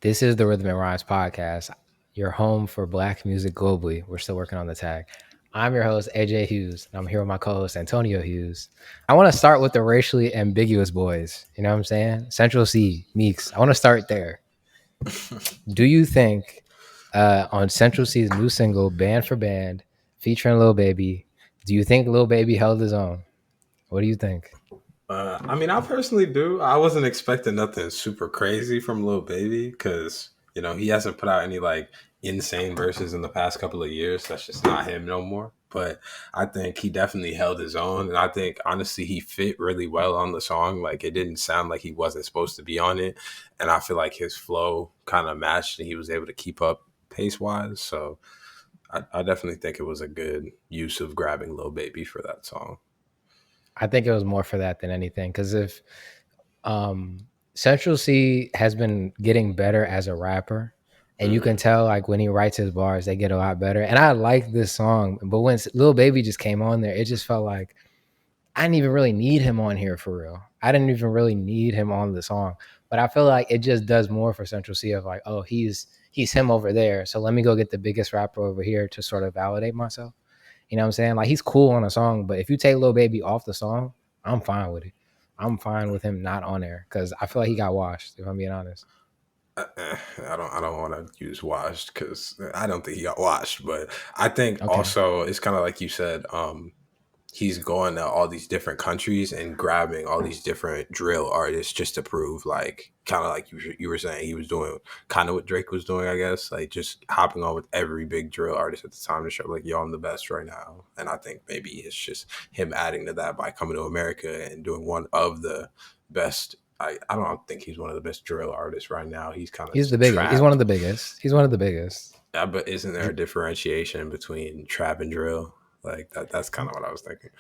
This is the Rhythm and Rhymes podcast, your home for Black music globally. We're still working on the tag. I'm your host, AJ Hughes, and I'm here with my co-host, Antonio Hughes. I want to start with the racially ambiguous boys. You know what I'm saying? Central C, Meekz. I want to start there. Do you think on Central C's new single, Band for Band, featuring Lil Baby, do you think Lil Baby held his own? What do you think? I mean, I personally do. I wasn't expecting nothing super crazy from Lil Baby because, he hasn't put out any like insane verses in the past couple of years. That's just not him no more. But I think he definitely held his own. And I think, honestly, he fit really well on the song. Like, it didn't sound like he wasn't supposed to be on it. And I feel like his flow kind of matched and he was able to keep up pace wise. So I definitely think it was a good use of grabbing Lil Baby for that song. I think it was more for that than anything. Because if Central C has been getting better as a rapper, and you can tell like when he writes his bars, they get a lot better. And I like this song, but when Lil Baby just came on there, it just felt like I didn't even really need him on here for real. I didn't even really need him on the song, but I feel like it just does more for Central C of like, oh, he's him over there, so let me go get the biggest rapper over here to sort of validate myself. You know what I'm saying? Like he's cool on a song, but if you take Lil Baby off the song, I'm fine with it. I'm fine with him not on there because I feel like he got washed. If I'm being honest. I don't want to use washed because I don't think he got washed, but I think Okay. also it's kind of like you said, he's going to all these different countries and grabbing all these different drill artists just to prove like kind of like you were saying he was doing kind of what Drake was doing, I guess, like just hopping on with every big drill artist at the time to show like, yo, I'm the best right now. And I think maybe it's just him adding to that by coming to America and doing one of the best. I don't think he's one of the best drill artists right now. He's kind of He's the biggest. He's one trap. of the biggest. He's one of the biggest. Yeah, but isn't there a differentiation between trap and drill? Like that's kind of what I was thinking.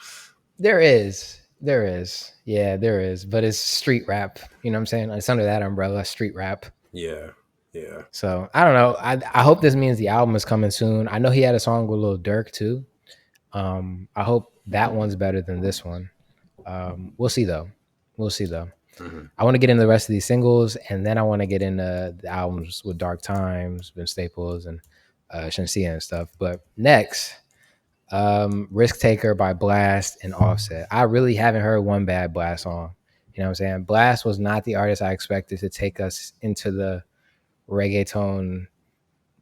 There is. There is. Yeah, there is. But it's street rap. You know what I'm saying? It's under that umbrella, street rap. Yeah. Yeah. So I don't know. I hope this means the album is coming soon. I know he had a song with Lil Durk too. I hope that one's better than this one. We'll see though. We'll see though. Mm-hmm. I want to get into the rest of these singles, and then I want to get into the albums with Dark Times, Vince Staples, and Shenseea and stuff. But next, Risk Taker by Blxst and Offset. I really haven't heard one bad Blxst song. You know what I'm saying? Blxst was not the artist I expected to take us into the reggaeton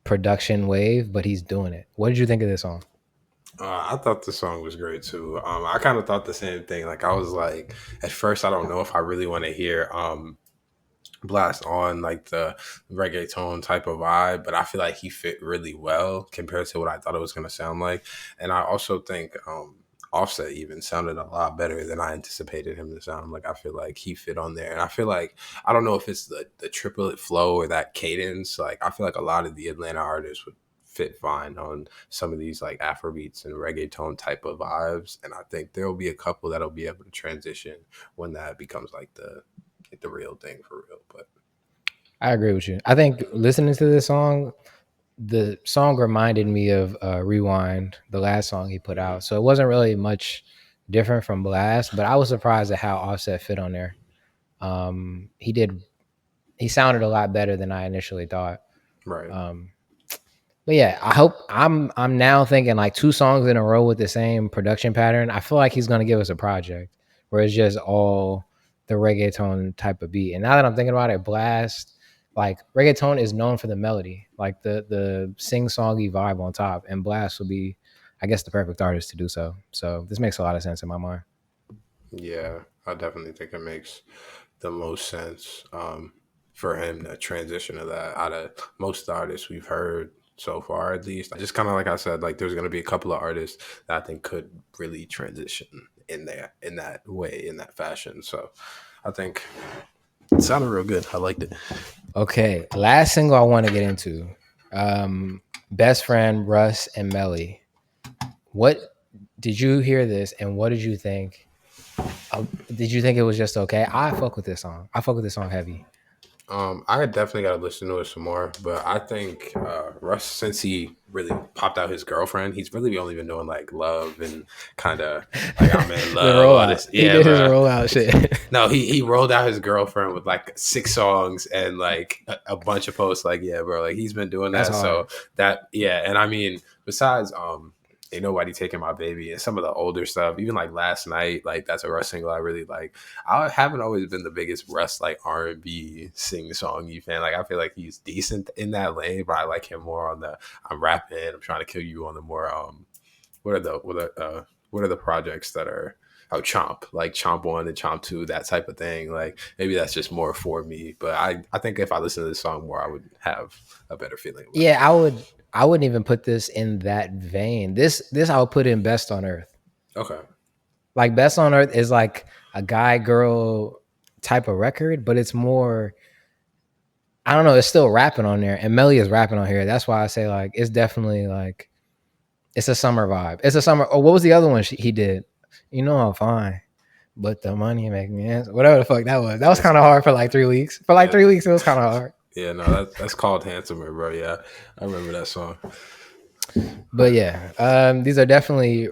production wave, but he's doing it. What did you think of this song? I thought the song was great too. I kind of thought the same thing. Like I was like, at first, I don't know if I really want to hear Blxst on like the reggaeton type of vibe, but I feel like he fit really well compared to what I thought it was going to sound like. And I also think Offset even sounded a lot better than I anticipated him to sound. Like I feel like he fit on there, and I feel like I don't know if it's the triplet flow or that cadence. Like I feel like a lot of the Atlanta artists would fit fine on some of these like Afrobeats and reggaeton type of vibes, and I think there will be a couple that'll be able to transition when that becomes like the real thing for real. But I agree with you. I think listening to this song, the song reminded me of Rewind, the last song he put out. So it wasn't really much different from Blxst, but I was surprised at how Offset fit on there. He did. He sounded a lot better than I initially thought. right. But yeah, I hope I'm now thinking like 2 songs in a row with the same production pattern. I feel like he's gonna give us a project where it's just all the reggaeton type of beat. And now that I'm thinking about it, Blxst, like reggaeton is known for the melody, like the sing songy vibe on top, and Blxst will be, I guess, the perfect artist to do so. So this makes a lot of sense in my mind. Yeah, I definitely think it makes the most sense for him to transition to that out of most artists we've heard so far, at least. Just kind of like I said, like there's going to be a couple of artists that I think could really transition in there, in that way, in that fashion. So I think it sounded real good. I liked it. Okay, last single I want to get into, Best Friend, RUSS, and MELII. What did you hear this, and what did you think? Did you think it was just okay? I fuck with this song. I fuck with this song heavy. I definitely got to listen to it some more, but I think Russ, since he really popped out his girlfriend, he's really only been doing like love and kind of like I'm in The love, all rollout. this. He Yeah, did his bro. rollout shit. No, he rolled out his girlfriend with like 6 songs and like a bunch of posts. Like, yeah, bro, like he's been doing That's that. hard. So that, yeah, and I mean, besides Ain't Nobody Taking My Baby and some of the older stuff, even like Last Night, like that's a Russ single I really like. I haven't always been the biggest Russ like R&B sing songy fan. Like I feel like he's decent in that lane, but I like him more on the I'm rapping, I'm trying to kill you on the more what are the projects that are Chomp, like Chomp 1 and Chomp 2, that type of thing. Like maybe that's just more for me. But I think if I listen to this song more, I would have a better feeling about Yeah, I wouldn't even put this in that vein. This I would put in Best on Earth. it. Okay. Like Best on Earth is like a guy girl type of record, but it's more, I don't know, it's still rapping on there. And MELII is rapping on here. That's why I say like it's definitely like it's a summer vibe. It's a summer. Oh, what was the other one he did? You know I'm fine, but the money make me answer. Whatever the fuck that was. That was kind of hard for like 3 weeks. For like Yeah. 3 weeks, it was kind of hard. Yeah, no, that's called Handsomer, bro. Yeah, I remember that song. But yeah, these are definitely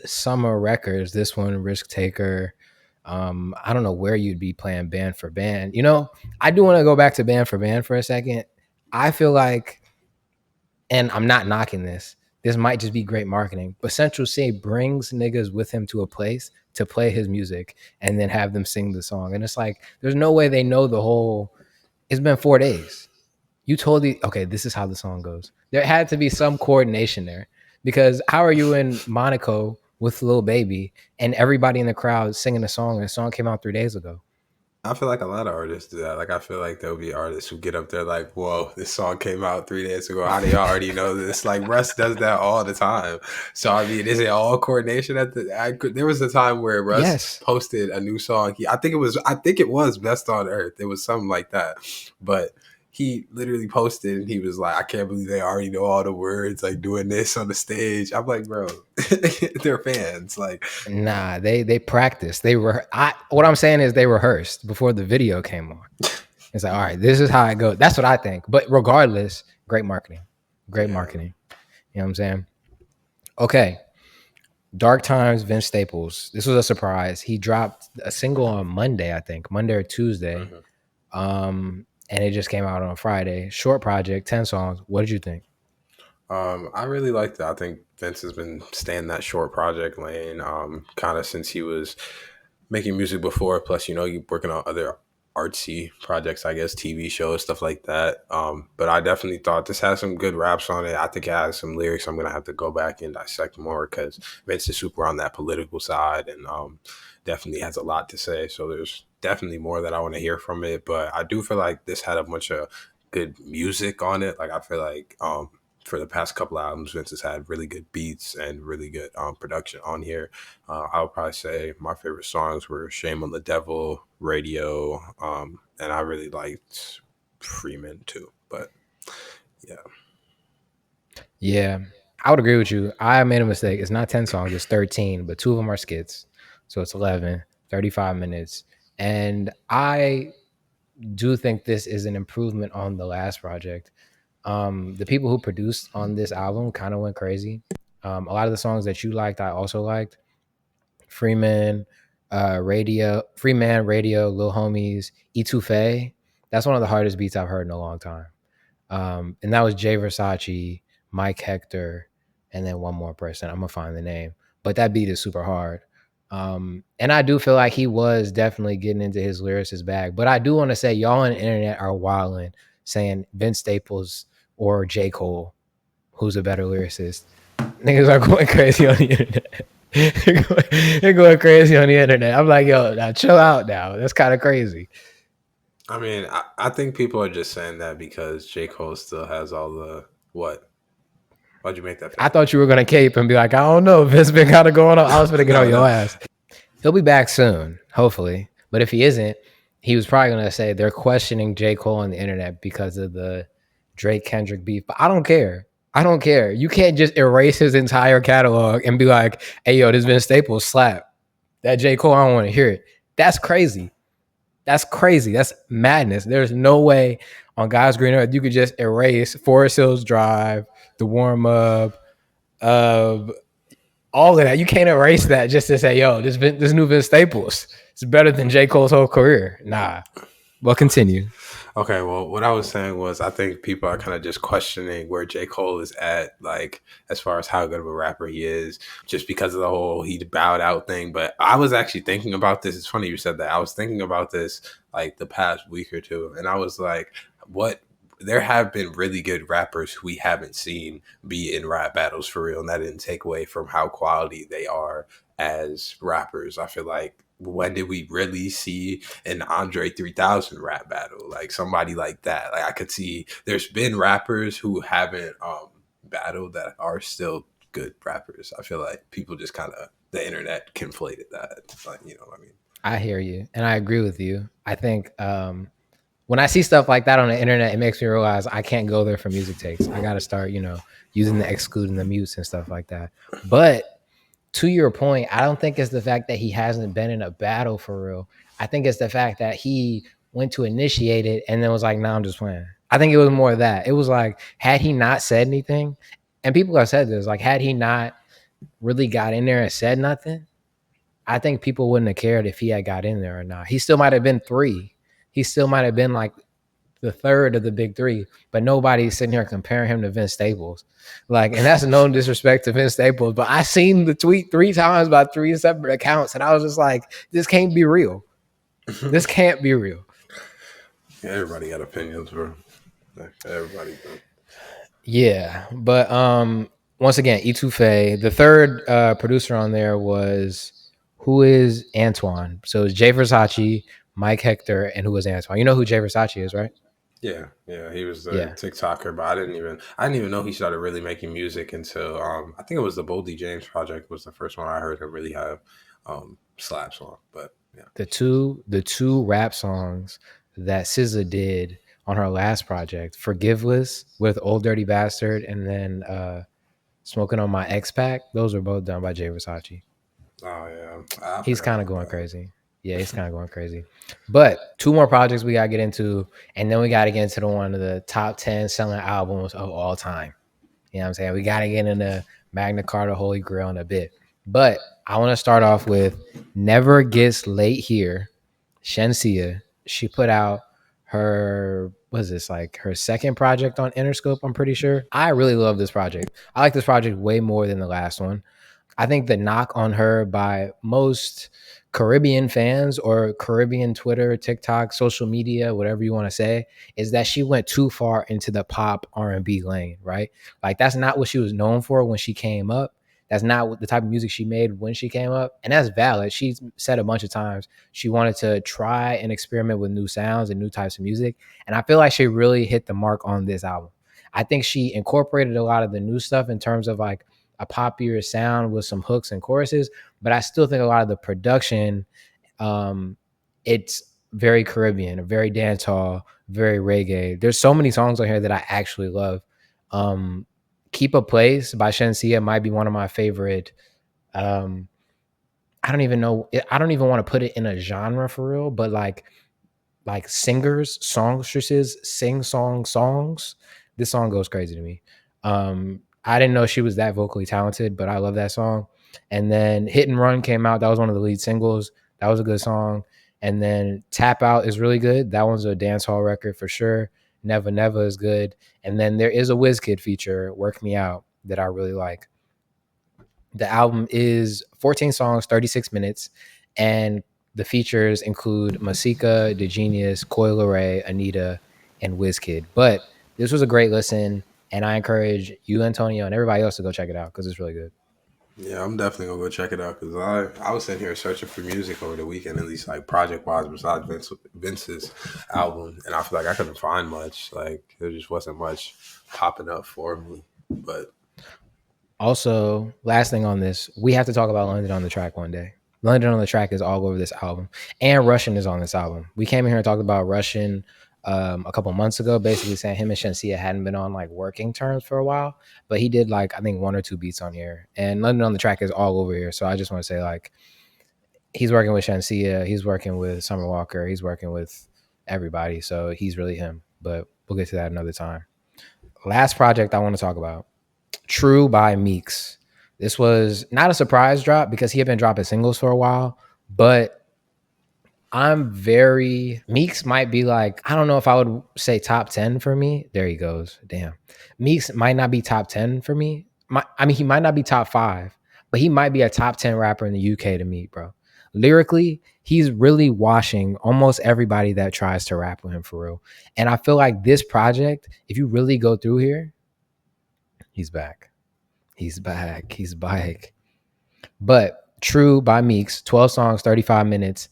summer records. This one, Risk Taker. I don't know where you'd be playing band for band. You know, I do want to go back to band for band for a second. I feel like, and I'm not knocking this. This might just be great marketing, but Central C brings niggas with him to a place to play his music and then have them sing the song. And it's like, there's no way they know the whole. It's been 4 days. You told the okay, this is how the song goes. There had to be some coordination there because how are you in Monaco with Lil Baby and everybody in the crowd singing a song and the song came out 3 days ago? I feel like a lot of artists do that. Like I feel like there'll be artists who get up there like, "Whoa, this song came out 3 days ago. How do y'all already know this?" Like Russ does that all the time. So I mean, is it all coordination? There was a time where Russ Yes. posted a new song. I think it was Best on Earth. It was something like that, but he literally posted and he was like, "I can't believe they already know all the words, like doing this on the stage." I'm like, bro, they're fans. Like, Nah, they practiced. What I'm saying is they rehearsed before the video came on. It's like, all right, this is how I go. That's what I think. But regardless, great marketing. Great marketing. You know what I'm saying? Okay. Dark Times, Vince Staples. This was a surprise. He dropped a single on Monday, I think, Monday or Tuesday. And it just came out on Friday. Short project, 10 songs. What did you think? I really liked it. I think Vince has been staying that short project lane, kind of since he was making music before. Plus, you working on other artsy projects, I guess, TV shows, stuff like that. But I definitely thought this has some good raps on it. I think it has some lyrics I'm gonna have to go back and dissect more because Vince is super on that political side and definitely has a lot to say. So there's definitely more that I want to hear from it. But I do feel like this had a bunch of good music on it. Like I feel like for the past couple of albums, Vince has had really good beats and really good production on here. I would probably say my favorite songs were Shame on the Devil, Radio, and I really liked Freeman too. But yeah. Yeah, I would agree with you. I made a mistake. It's not 10 songs, it's 13, but 2 of them are skits. So it's 11, 35 minutes. And I do think this is an improvement on the last project. The people who produced on this album kind of went crazy. A lot of the songs that you liked, I also liked. Freeman, Radio, Lil Homies, Etouffee. That's one of the hardest beats I've heard in a long time. And that was Jay Versace, Mike Hector, and then one more person. I'm gonna find the name, but that beat is super hard. And I do feel like he was definitely getting into his lyricist bag. But I do want to say, y'all on the internet are wilding, saying Vince Staples or J. Cole, who's a better lyricist. Niggas are going crazy on the internet. They're going crazy on the internet. I'm like, yo, now chill out now. That's kind of crazy. I mean, I think people are just saying that because J. Cole still has all the what? Why'd you make that face? I thought you were gonna cape and be like, I don't know, Vince been kind of going on. I was gonna get on your ass. He'll be back soon, hopefully. But if he isn't, he was probably gonna say they're questioning J. Cole on the internet because of the Drake Kendrick beef. But I don't care. I don't care. You can't just erase his entire catalog and be like, hey yo, this Vince Staples slap. That J. Cole, I don't want to hear it. That's crazy. That's crazy. That's madness. There's no way on God's green earth you could just erase Forest Hills Drive, the warm up, uh, all of that. You can't erase that just to say, "Yo, this new Vince Staples. It's better than J. Cole's whole career." Nah. Well, continue. Okay, well, what I was saying was I think people are kind of just questioning where J. Cole is at, like, as far as how good of a rapper he is, just because of the whole he bowed out thing. But I was actually thinking about this. It's funny you said that. I was thinking about this, like, the past week or two, and I was like, what? There have been really good rappers who we haven't seen be in rap battles for real, and that didn't take away from how quality they are as rappers. I feel like when did we really see an Andre 3000 rap battle, like somebody like that? Like I could see there's been rappers who haven't battled that are still good rappers. I feel like people just kind of the internet conflated that, like, you know what I mean? I hear you, and I agree with you. I think when I see stuff like that on the internet, it makes me realize I can't go there for music takes. I got to start, using the exclude and the mutes and stuff like that. But to your point, I don't think it's the fact that he hasn't been in a battle for real. I think it's the fact that he went to initiate it and then was like, "No, I'm just playing." I think it was more of that. It was like, had he not said anything, and people have said this, like, had he not really got in there and said nothing, I think people wouldn't have cared if he had got in there or not. He still might have been three. He still might have been like the third of the big three, but nobody's sitting here comparing him to Vince Staples. Like, and that's no disrespect to Vince Staples, but I seen the tweet 3 times by 3 separate accounts, and I was just like, this can't be real. This can't be real. Yeah, everybody got opinions, bro. Everybody. Bro. Yeah, but once again, Etouffee. The third producer on there was who is Antoine. So it's Jay Versace, Mike Hector, and who is Antoine. You know who Jay Versace is, right? Yeah, he was the Yeah. TikToker, but I didn't even know he started really making music until I think it was the Boldy James project was the first one I heard him really have slaps on. But yeah, The two rap songs that SZA did on her last project, Forgiveless with Old Dirty Bastard, and then Smoking on My X Pack, those were both done by Jay Versace. oh yeah, I He's forgot kind of about going that. crazy. Yeah, he's kind of going crazy. But two more projects we got to get into, and then we got to get into one of the top 10 selling albums of all time. You know what I'm saying? We got to get into Magna Carta Holy Grail in a bit. But I want to start off with Never Gets Late Here. Shenseea, she put out her, what is this, like her second project on Interscope, I'm pretty sure. I really love this project. I like this project way more than the last one. I think the knock on her by most Caribbean fans or Caribbean Twitter, TikTok, social media, whatever you want to say, is that she went too far into the pop R&B lane, right? Like that's not what she was known for when she came up. That's not the type of music she made when she came up. And that's valid. She said a bunch of times she wanted to try and experiment with new sounds and new types of music. And I feel like she really hit the mark on this album. I think she incorporated a lot of the new stuff in terms of like a poppier sound with some hooks and choruses, but I still think a lot of the production, it's very Caribbean, very dancehall, very reggae. There's so many songs on here that I actually love. Keep a Place by Shenseea might be one of my favorite. Um, I don't even know. I don't even want to put it in a genre for real, but like singers, songstresses, sing songs. This song goes crazy to me. I didn't know she was that vocally talented, but I love that song. And then Hit and Run came out. That was one of the lead singles. That was a good song. And then Tap Out is really good. That one's a dance hall record for sure. Never Never is good. And then there is a WizKid feature, Work Me Out, that I really like. The album is 14 songs, 36 minutes, and the features include Masika, DeGenius, Coi Leray, Anita, and WizKid. But this was a great listen, and I encourage you, Antonio, and everybody else to go check it out because it's really good. Yeah, I'm definitely gonna go check it out because I was sitting here searching for music over the weekend, at least like project wise, besides Vince's album, and I feel like I couldn't find much. Like there just wasn't much popping up for me. But Also, last thing on this, we have to talk about London on the Track one day. London on the Track is all over this album, and Russian is on this album. We came in here and talked about Russian a couple months ago, basically saying him and Shenseea hadn't been on like working terms for a while, but he did like I think one or two beats on here, and London on the Track is all over here. So I just want to say like he's working with Shenseea, he's working with Summer Walker, he's working with everybody. So he's really him. But we'll get to that another time. Last project I want to talk about, True by Meekz. This was not a surprise drop because he had been dropping singles for a while, but Meekz might be like, I don't know if I would say top 10 for me. There he goes. Damn. Meekz might not be top 10 for me. He might not be top 5, but he might be a top 10 rapper in the UK to me, bro. Lyrically, he's really washing almost everybody that tries to rap with him for real. And I feel like this project, if you really go through here, he's back. He's back. He's back. But True by Meekz, 12 songs, 35 minutes.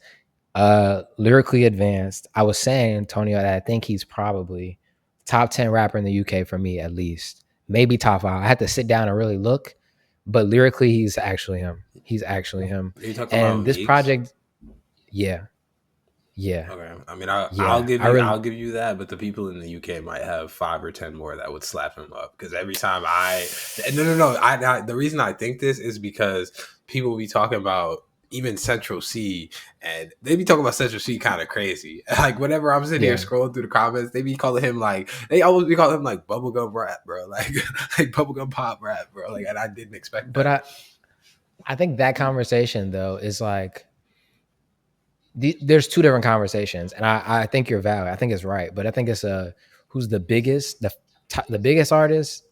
Lyrically advanced. I was saying, Antonio, that I think he's probably top 10 rapper in the UK for me, at least. Maybe top 5. I had to sit down and really look, but lyrically, he's actually him. He's actually him. Are you talking And about this Meekz? project, yeah. Okay. I mean, I'll give you that, but the people in the UK might have 5 or 10 more that would slap him up because every time the reason I think this is because people be talking about even Central C, and they be talking about Central C kind of crazy. Like whenever I'm sitting here scrolling through the comments, they be calling him they always be calling him like bubblegum rap, bro, like bubblegum pop rap, bro. Like, and I didn't expect that. But I think that conversation though is like, there's two different conversations, and I think you're valid. I think it's right, but I think it's who's the biggest, the biggest artist,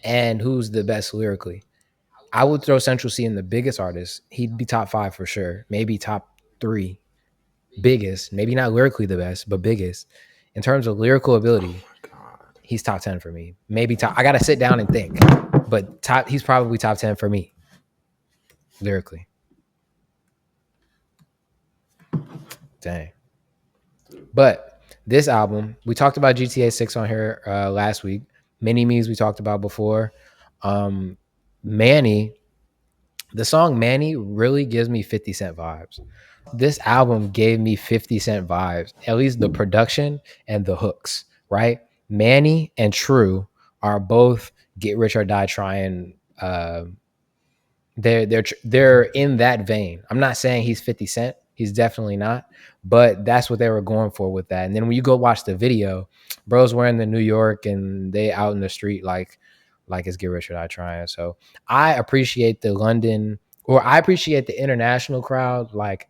and who's the best lyrically. I would throw Central C in the biggest artist. He'd be top 5 for sure, maybe top 3. Biggest, maybe not lyrically the best, but biggest in terms of lyrical ability. He's top 10 for me. Maybe top. I gotta sit down and think, but he's probably top 10 for me lyrically. Dang. But this album, we talked about GTA 6 on here last week. Mini Me's we talked about before. Manny, the song Manny really gives me 50 Cent vibes. This album gave me 50 Cent vibes, at least the production and the hooks, right? Manny and True are both get rich or die trying. They're in that vein. I'm not saying he's 50 Cent. He's definitely not, but that's what they were going for with that. And then when you go watch the video, bro's wearing the New York and they out in the street like it's get rich or die trying. So I appreciate the London, or I appreciate the international crowd like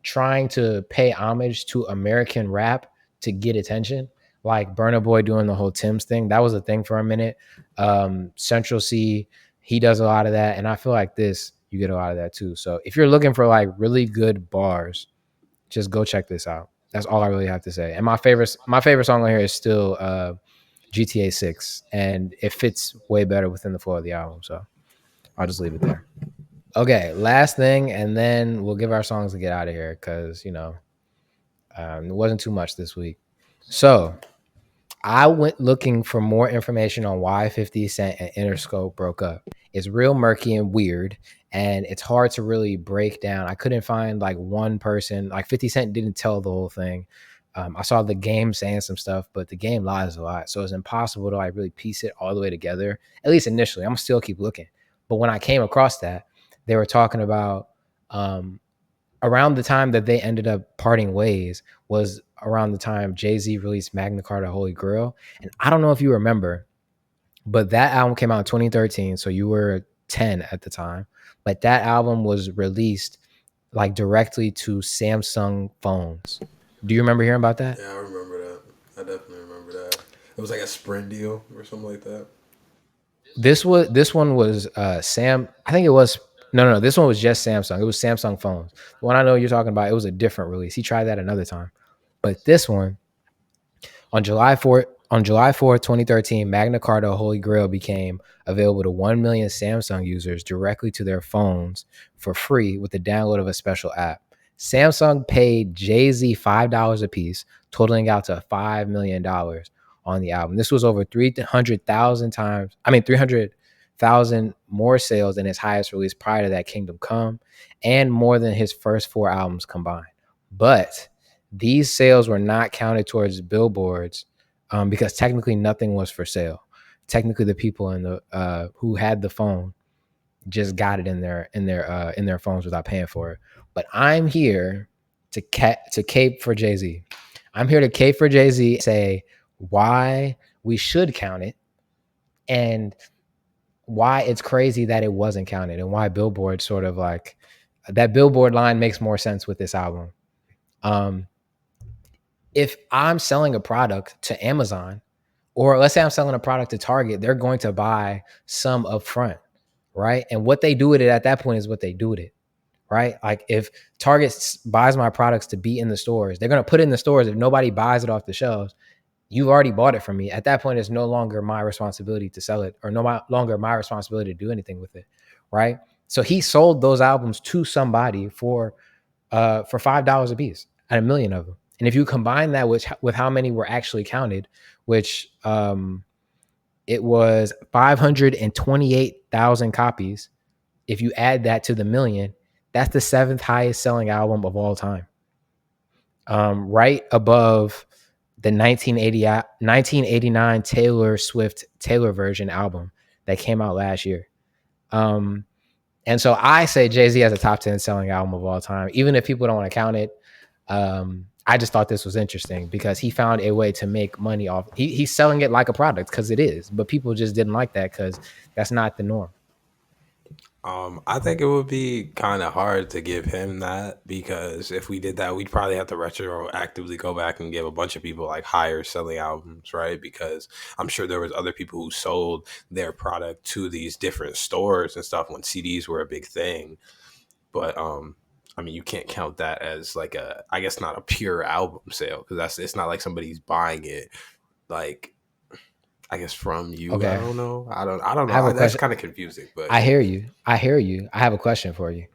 trying to pay homage to American rap to get attention. Like Burna Boy doing the whole Tim's thing. That was a thing for a minute. Central C, he does a lot of that. And I feel like you get a lot of that too. So if you're looking for like really good bars, just go check this out. That's all I really have to say. And my favorite song on here is still GTA 6, and it fits way better within the flow of the album. So I'll just leave it there. Okay, last thing, and then we'll give our songs to get out of here because, it wasn't too much this week. So I went looking for more information on why 50 Cent and Interscope broke up. It's real murky and weird, and it's hard to really break down. I couldn't find like one person. Like 50 Cent didn't tell the whole thing. I saw the Game saying some stuff, but the Game lies a lot. So it's impossible to like really piece it all the way together, at least initially. I'm gonna still keep looking. But when I came across that, they were talking about around the time that they ended up parting ways was around the time Jay-Z released Magna Carta Holy Grail. And I don't know if you remember, but that album came out in 2013. So you were 10 at the time. But that album was released like directly to Samsung phones. Do you remember hearing about that? Yeah, I remember that. I definitely remember that. It was like a Sprint deal or something like that. This one was Sam. I think it was no. This one was just Samsung. It was Samsung phones. The one I know you're talking about, it was a different release. He tried that another time, but this one on July 4th, 2013, Magna Carta Holy Grail became available to 1 million Samsung users directly to their phones for free with the download of a special app. Samsung paid Jay-Z $5 a piece, totaling out to $5 million on the album. This was over 300,000 more sales than his highest release prior to that, Kingdom Come, and more than his first 4 albums combined. But these sales were not counted towards Billboards because technically nothing was for sale. Technically, the people in the who had the phone just got it in their phones without paying for it. But I'm here to cape for Jay-Z. I'm here to cape for Jay-Z, say why we should count it and why it's crazy that it wasn't counted and why Billboard sort of like that Billboard line makes more sense with this album. If I'm selling a product to Amazon, or let's say I'm selling a product to Target, they're going to buy some upfront, right? And what they do with it at that point is what they do with it, right? Like if Target buys my products to be in the stores, they're going to put it in the stores. If nobody buys it off the shelves, you've already bought it from me. At that point, it's no longer my responsibility to sell it or no longer my responsibility to do anything with it, right? So he sold those albums to somebody for $5 a piece at 1 million of them. And if you combine that with how many were actually counted, which it was 528,000 copies. If you add that to the 1 million, that's the 7th highest selling album of all time. Right above the 1989 Taylor Swift Taylor version album that came out last year. And so I say Jay-Z has a top 10 selling album of all time, even if people don't want to count it. I just thought this was interesting because he found a way to make money off. He's selling it like a product because it is, but people just didn't like that because that's not the norm. I think it would be kind of hard to give him that because if we did that, we'd probably have to retroactively go back and give a bunch of people like higher selling albums, right? Because I'm sure there was other people who sold their product to these different stores and stuff when CDs were a big thing. But I mean, you can't count that as like I guess not a pure album sale because it's not like somebody's buying it like. I guess from you. Okay. I don't know. I don't know. That's kind of confusing. But I hear you. I have a question for you.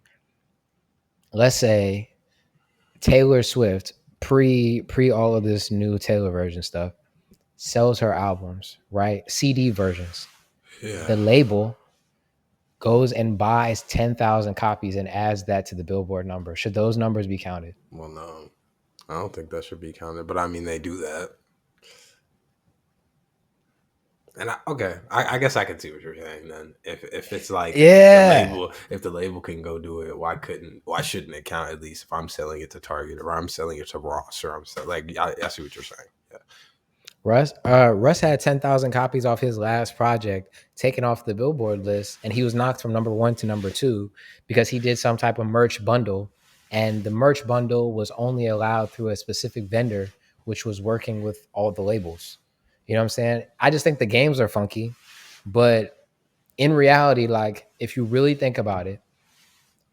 Let's say Taylor Swift, pre all of this new Taylor version stuff, sells her albums, right? CD versions. Yeah. The label goes and buys 10,000 copies and adds that to the Billboard number. Should those numbers be counted? Well, no. I don't think that should be counted. But I mean, they do that. And I guess I can see what you're saying then. If it's like if the label can go do it, why shouldn't it count at least if I'm selling it to Target or I'm selling it to RUSS or I'm selling I see what you're saying. Yeah. Russ had 10,000 copies off his last project taken off the Billboard list, and he was knocked from number 1 to number 2 because he did some type of merch bundle, and the merch bundle was only allowed through a specific vendor, which was working with all the labels. You know what I'm saying? I just think the games are funky, but in reality, like if you really think about it,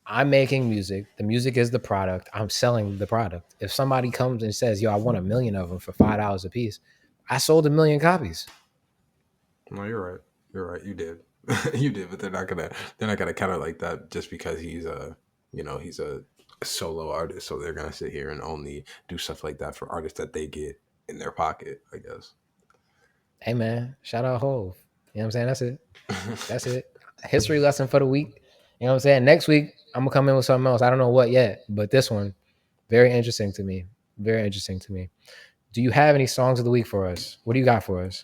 I'm making music. The music is the product. I'm selling the product. If somebody comes and says, "Yo, I want 1 million of them for $5 a piece," I sold 1 million copies. No, you're right. You're right. You did. You did, but they're not gonna count it like that just because he's a solo artist. So they're gonna sit here and only do stuff like that for artists that they get in their pocket, I guess. Hey man, shout out Hov. You know what I'm saying? That's it. That's it. History lesson for the week. You know what I'm saying? Next week, I'm gonna come in with something else. I don't know what yet, but this one, very interesting to me. Very interesting to me. Do you have any songs of the week for us? What do you got for us?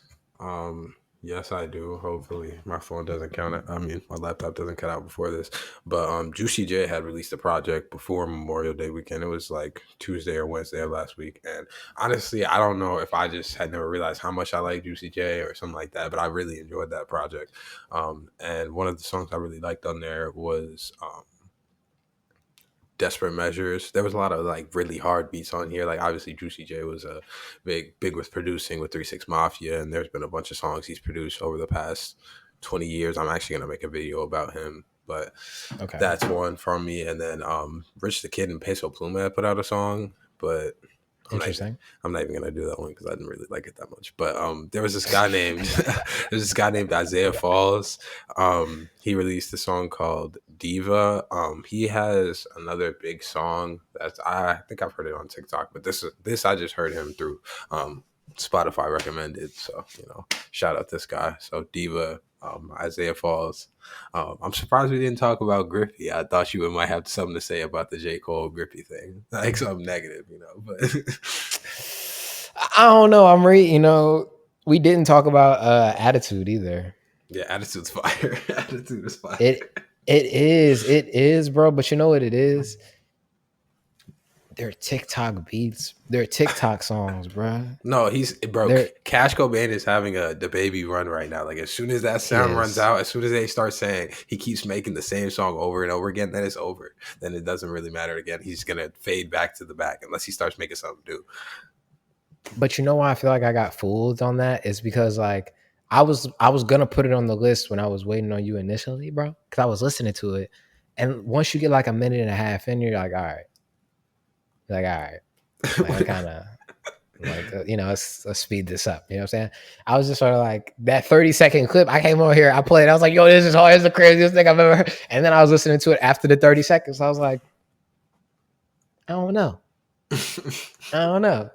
Yes, I do. Hopefully, my phone doesn't count it. I mean, my laptop doesn't cut out before this. But Juicy J had released a project before Memorial Day weekend. It was like Tuesday or Wednesday of last week. And honestly, I don't know if I just had never realized how much I like Juicy J or something like that. But I really enjoyed that project. And one of the songs I really liked on there was Desperate Measures. There was a lot of like really hard beats on here. Like obviously Juicy J was a big with producing with 3 6 Mafia, and there's been a bunch of songs he's produced over the past 20 years. I'm actually gonna make a video about him, but that's one from me. And then Rich the Kid and Peso Pluma put out a song, but interesting. I'm not even gonna do that one because I didn't really like it that much. But there was this guy named Isaiah Falls. He released a song called Diva. He has another big song that I think I've heard it on TikTok, but this I just heard him through Spotify recommended. So shout out this guy. So Diva, Isaiah Falls. I'm surprised we didn't talk about Griffey. I thought you might have something to say about the J. Cole Griffey thing, like something negative, but I don't know. We didn't talk about Attitude either. Yeah, Attitude's fire. Attitude is fire. It is, bro. But you know what it is? They're TikTok beats. They're TikTok songs, bro. No, he's bro. They're Cash Cobain is having the baby run right now. Like as soon as that he sound runs is. out, as soon as they start saying he keeps making the same song over and over again, then it's over. Then it doesn't really matter again. He's gonna fade back to the back unless he starts making something new. But you know why I feel like I got fooled on that? It's because like I was gonna put it on the list when I was waiting on you initially, bro. Because I was listening to it, and once you get like a minute and a half in, you're like, all right, like all right, like I kind of like you know, let's speed this up. You know what I'm saying? I was just sort of like that 30-second clip. I came over here, I played. I was like, yo, this is hard. This is the craziest thing I've ever heard. And then I was listening to it after the 30 seconds. I was like, I don't know. I don't know.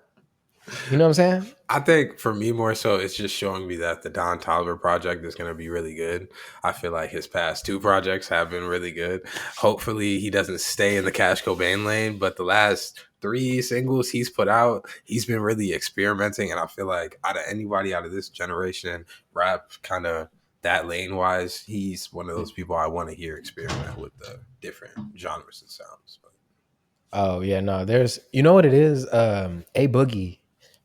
You know what I'm saying? I think for me more so, it's just showing me that the Don Toliver project is going to be really good. I feel like his past two projects have been really good. Hopefully, he doesn't stay in the Cash Cobain lane, but the last 3 singles he's put out, he's been really experimenting. And I feel like out of anybody out of this generation, rap kind of that lane wise, he's one of those people I want to hear experiment with the different genres and sounds. Oh yeah, no, there's you know what it is? A Boogie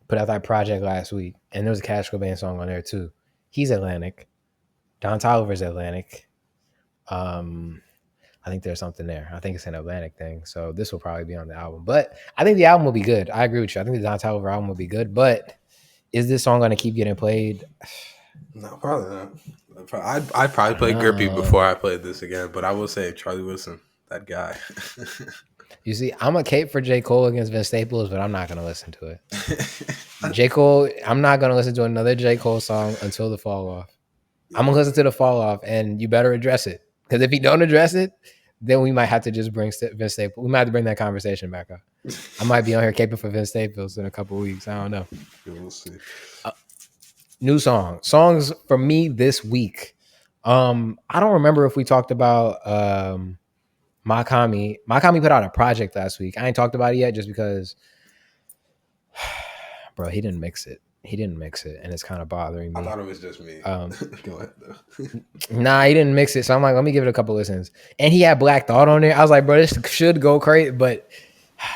put out that project last week, and there was a Cash Cobain song on there too. He's Atlantic. Don Toliver's Atlantic. I think there's something there. I think it's an Atlantic thing. So this will probably be on the album. But I think the album will be good. I agree with you. I think the Don Toliver album will be good. But is this song going to keep getting played? No, probably not. I'd probably play Grippy before I played this again. But I will say Charlie Wilson, that guy. You see, I'm a cape for J. Cole against Vince Staples, but I'm not going to listen to it. J. Cole, I'm not going to listen to another J. Cole song until the fall off. Yeah. I'm going to listen to the fall off, and you better address it. Because if you don't address it, then we might have to just bring Vince Staples. We might have to bring that conversation back up. I might be on here caping for Vince Staples in a couple of weeks. I don't know. We'll see. New songs for me this week. I don't remember if we talked about Makami. Makami put out a project last week. I ain't talked about it yet just because, bro, he didn't mix it. And it's kind of bothering me. I thought it was just me. Go ahead, though. Nah, he didn't mix it. So I'm like, let me give it a couple listens. And he had Black Thought on there. I was like, bro, this should go crazy, but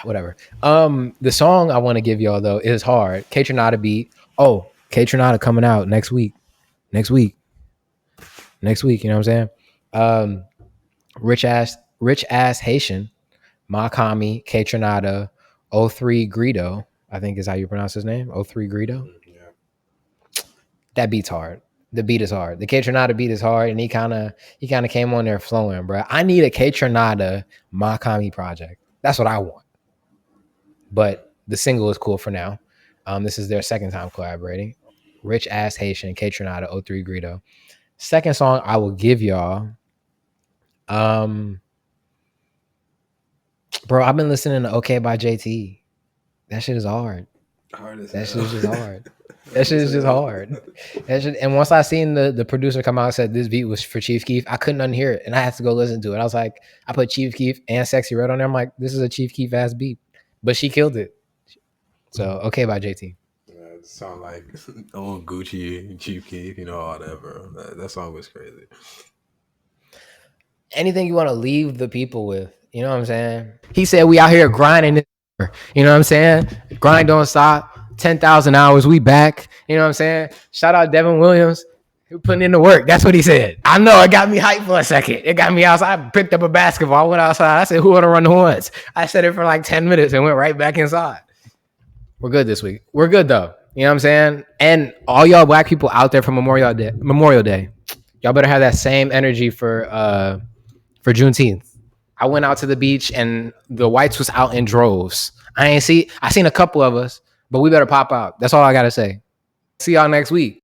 whatever. The song I want to give y'all, though, is hard. K Tronada beat. Oh, K Tronada coming out next week. You know what I'm saying? Rich ass Haitian, Makami, K Tronada, 03 Greedo, I think is how you pronounce his name. 03 Greedo. Yeah. That beat's hard. The beat is hard. The K Tronada beat is hard, and he kind of came on there flowing, bro. I need a K Tronada Makami project. That's what I want. But the single is cool for now. This is their second time collaborating. Rich ass Haitian, K Tronada, 03 Greedo. Second song I will give y'all. Bro, I've been listening to OK by JT. That shit is hard. That shit is just hard. That shit is just hard. And once I seen the producer come out and said this beat was for Chief Keef, I couldn't unhear it, and I had to go listen to it. I was like, I put Chief Keef and Sexy Red on there. I'm like, this is a Chief Keef ass beat, but she killed it. So OK by JT. Yeah, it sound like old Gucci, Chief Keef, you know, all that, bro. That song was crazy. Anything you want to leave the people with, you know what I'm saying? He said we out here grinding. You know what I'm saying? Grind don't stop. 10,000 hours. We back. You know what I'm saying? Shout out Devin Williams. He putting in the work. That's what he said. I know it got me hyped for a second. It got me outside. I picked up a basketball. I went outside. I said, who want to run the horns? I said it for like 10 minutes and went right back inside. We're good this week. We're good though. You know what I'm saying? And all y'all black people out there for Memorial Day, y'all better have that same energy for Juneteenth. I went out to the beach and the whites was out in droves. I seen a couple of us, but we better pop out. That's all I got to say. See y'all next week.